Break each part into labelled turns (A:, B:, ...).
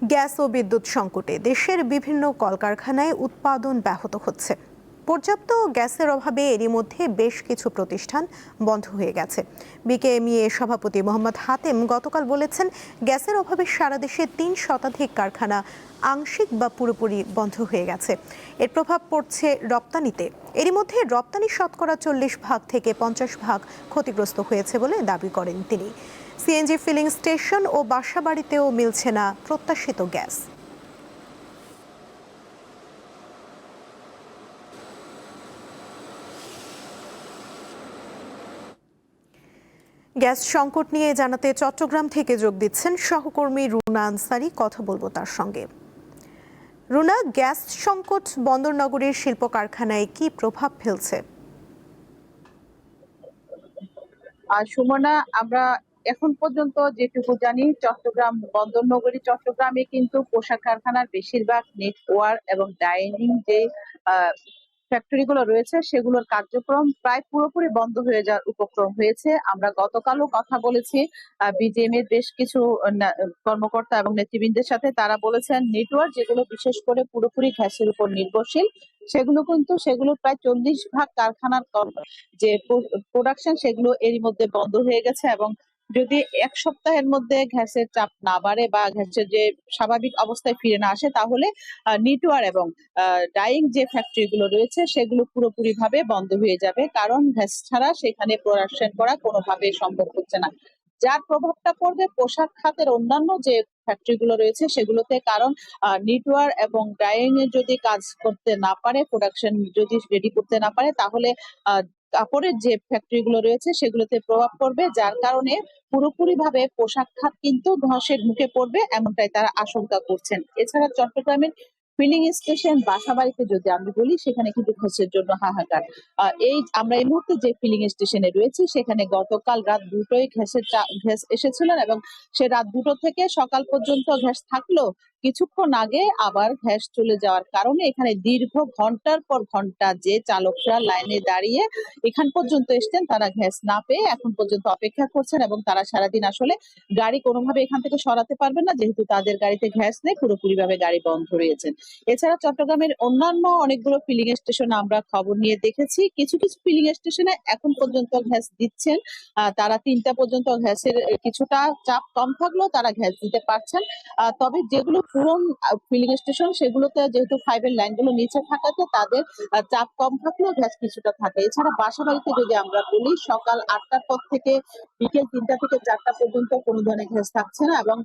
A: Gas ও বিদ্যুৎ সংকটে দেশের বিভিন্ন কলকারখানায় উৎপাদন ব্যাহত হচ্ছে। পর্যাপ্ত গ্যাসের অভাবে এরই মধ্যে বেশ কিছু প্রতিষ্ঠান বন্ধ হয়ে গেছে। বিকেএমইএ সভাপতি মোহাম্মদ হাতেম গতকাল বলেছেন, গ্যাসের অভাবে সারা দেশে ৩ শতাধিক কারখানা আংশিক বা পুরোপুরি বন্ধ হয়ে গেছে। এর প্রভাব পড়ছে রপ্তানিতে। এরই মধ্যে রপ্তানি শতকরা 40% থেকে 50% ক্ষতিগ্রস্ত হয়েছে বলে দাবি করেন তিনি। সিএনজি ফিলিং স্টেশন ও বাসাবাড়িতেও মিলছে না প্রত্যাশিত গ্যাস। গ্যাস সংকট নিয়ে জানাতে চট্টগ্রাম থেকে যোগ দিচ্ছেন সহকর্মী রুনা আনসারি। কথা বলবো তার সঙ্গে। রুনা, গ্যাস সংকট বন্দরনগরীর শিল্প কারখানায় কি প্রভাব ফেলছে?
B: সুমনা, আমরা এখন পর্যন্ত যেটুকু জানি, চট্টগ্রাম বন্দরনগরী চট্টগ্রামে কিন্তু পোশাক কারখানার বেশিরভাগ নেটওয়ার্ক এবং ডাইনিং যে ফ্যাক্টরি গুলো রয়েছে সেগুলোর কার্যক্রম প্রায় পুরোপুরি বন্ধ হয়ে যাওয়ার উপক্রম হয়েছে। আমরা গতকালও কথা বলেছি বিজিএম এর বেশ কিছু কর্মকর্তা এবং নেতৃবৃন্দের সাথে। তারা বলেছেন নেটওয়ার্ক যেগুলো বিশেষ করে পুরোপুরি গ্যাসের উপর নির্ভরশীল, সেগুলো প্রায় 40% কারখানার যে প্রোডাকশন সেগুলো এরই মধ্যে বন্ধ হয়ে গেছে। এবং যদি 1 সপ্তাহের মধ্যে গ্যাসের চাপ না বাড়ে বা গ্যাসের যে স্বাভাবিক অবস্থায় ফিরে না আসে, তাহলে নিটওয়ার এবং ডাইং যে ফ্যাক্টরি গুলো রয়েছে সেগুলো পুরোপুরি ভাবে বন্ধ হয়ে যাবে, কারণ গ্যাস ছাড়া সেখানে প্রোডাকশন করা কোনোভাবে সম্ভব হচ্ছে না। যার প্রভাবটা পড়বে পোশাক খাতের অন্যান্য যে ফ্যাক্টরি গুলো রয়েছে সেগুলোতে, কারণ নিটওয়ার এবং ডাইং এ যদি কাজ করতে না পারে, প্রোডাকশন যদি রেডি করতে না পারে, তাহলে কাপড়ের যে ফ্যাক্টরি গুলো রয়েছে সেগুলোতে প্রভাব পড়বে, যার কারণে পুরোপুরি ভাবে পোশাক খাত কিন্তু ধসের মুখে পড়বে, এমনটাই তারা আশঙ্কা করছেন। এছাড়া চট্টগ্রামের ফিলিং স্টেশন বাসাবাড়িতে যদি আমি বলি, সেখানে কিন্তু ধসের জন্য হাহাকার। আমরা এই মুহূর্তে যে ফিলিং স্টেশনে রয়েছি সেখানে গতকাল রাত 2টোয় গ্যাস এসেছিল, এবং সে রাত 2টো থেকে সকাল পর্যন্ত গ্যাস থাকলো। কিছুক্ষণ আগে আবার গ্যাস চলে যাওয়ার কারণে এখানে দীর্ঘ ঘন্টার পর ঘন্টা যে চালকরা লাইনে দাঁড়িয়ে এখান পর্যন্ত এসছেন, তারা গ্যাস না পেয়ে এখন পর্যন্ত অপেক্ষা করছেন, এবং তারা সারাদিন আসলে গাড়ি কোনোভাবে এখান থেকে সরাতে পারবেন না, যেহেতু তাদের গাড়িতে গ্যাস নেই, পুরোপুরি ভাবে গাড়ি বন্ধ রয়েছেন। এছাড়া চট্টগ্রামের অন্যান্য অনেকগুলো ফিলিং স্টেশনে আমরা খবর নিয়ে দেখেছি, কিছু কিছু ফিলিং স্টেশনে এখন পর্যন্ত গ্যাস দিচ্ছেন। তারা 3টা পর্যন্ত গ্যাসের কিছুটা চাপ কম থাকলেও তারা গ্যাস দিতে পারছেন। তবে যেগুলো পুরন ফিলিং স্টেশন সেগুলোতে যেহেতু ফাইবের লাইনগুলো নিচে থাকাতে তাদের চাপ কম থাকলেও গ্যাস কিছুটা থাকে। এছাড়া বাসাবাড়িতে যদি আমরা বলি, সকাল 8টার পর থেকে বিকেল 3টা থেকে 4টা পর্যন্ত কোনো ধরনের গ্যাস থাকছে না, এবং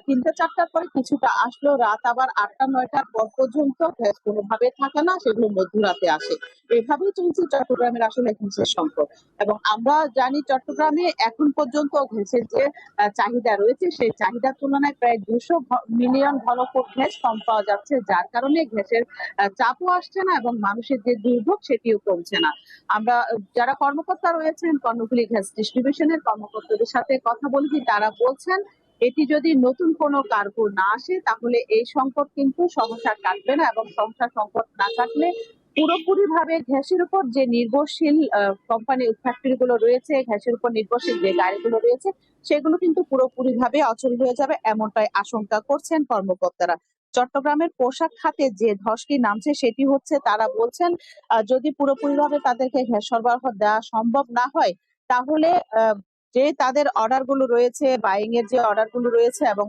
B: 3টা-4টার পরে কিছুটা আসলেও রাত আবার 8টা-9টার পর পর্যন্ত গ্যাস কোনোভাবে থাকে না, সেগুলো মধ্যরাতে আসে। এভাবেই চলছে চট্টগ্রামের আসলে গ্যাসের সংকট। এবং আমরা জানি চট্টগ্রামে এখন পর্যন্ত গ্যাসের যে চাহিদা রয়েছে সেই চাহিদার তুলনায় প্রায় 200 মিলিয়ন ঘনফুট গ্যাস কম পাওয়া যাচ্ছে, যার কারণে গ্যাসের চাপও আসছে না এবং মানুষের যে দুর্ভোগ সেটিও কমছে না। আমরা যারা কর্মকর্তা রয়েছেন কর্ণফুলী গ্যাস ডিস্ট্রিবিউশনের কর্মকর্তাদের সাথে কথা বলেছি, তারা বলছেন এটি যদি নতুন কোনো কার্গো না আসে তাহলে এই সংকট কিন্তু সহসা কাটবে না, এবং সহসা সংকট না কাটলে পুরোপুরি ভাবে গ্যাসের উপর যে নির্ভরশীল কোম্পানি ফ্যাক্টরি গুলো রয়েছে, গ্যাসের উপর নির্ভরশীল যে গাড়িগুলো রয়েছে সেগুলো কিন্তু পুরোপুরি ভাবে অচল হয়ে যাবে, এমনটাই আশঙ্কা করছেন কর্মকর্তারা। চট্টগ্রামের পোশাক খাতে যে ধসটি নামছে সেটি হচ্ছে, তারা বলছেন যদি পুরোপুরি ভাবে তাদেরকে গ্যাস সরবরাহ দেওয়া সম্ভব না হয়, তাহলে যে তাদের অর্ডার গুলো রয়েছে, বাইং এর যে অর্ডার গুলো রয়েছে এবং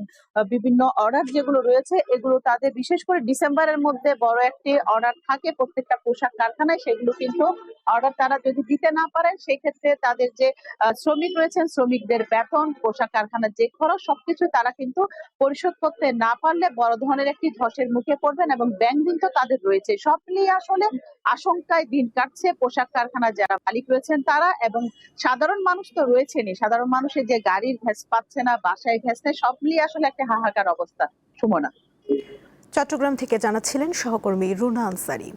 B: বিভিন্ন অর্ডার যেগুলো রয়েছে, এগুলো তাদের বিশেষ করে ডিসেম্বরের মধ্যে বড় একটি অর্ডার থাকে প্রত্যেকটা পোশাক কারখানায়, সেগুলো কিন্তু অর্ডার তারা যদি দিতে না পারেন, সেক্ষেত্রে তাদের যে শ্রমিক রয়েছেন, শ্রমিকদের বেতন, পোশাক কারখানার যে খরচ, সবকিছু তারা কিন্তু পরিশোধ করতে না পারলে বড় ধরনের একটি ধসের মুখে পড়বেন, এবং ব্যাংক ঋণ তো তাদের রয়েছে। সব মিলিয়ে আসলে আশঙ্কায় দিন কাটছে পোশাক কারখানার যারা মালিক রয়েছেন তারা, এবং সাধারণ মানুষ তো রয়েছেনই। সাধারণ মানুষের যে গাড়ির গ্যাস পাচ্ছে না, বাসায় গ্যাস নেই, সব মিলিয়ে আসলে একটা হাহাকার অবস্থা। সুমনা।
A: চট্টগ্রাম থেকে জানাচ্ছিলেন সহকর্মী রুনা আনসারি।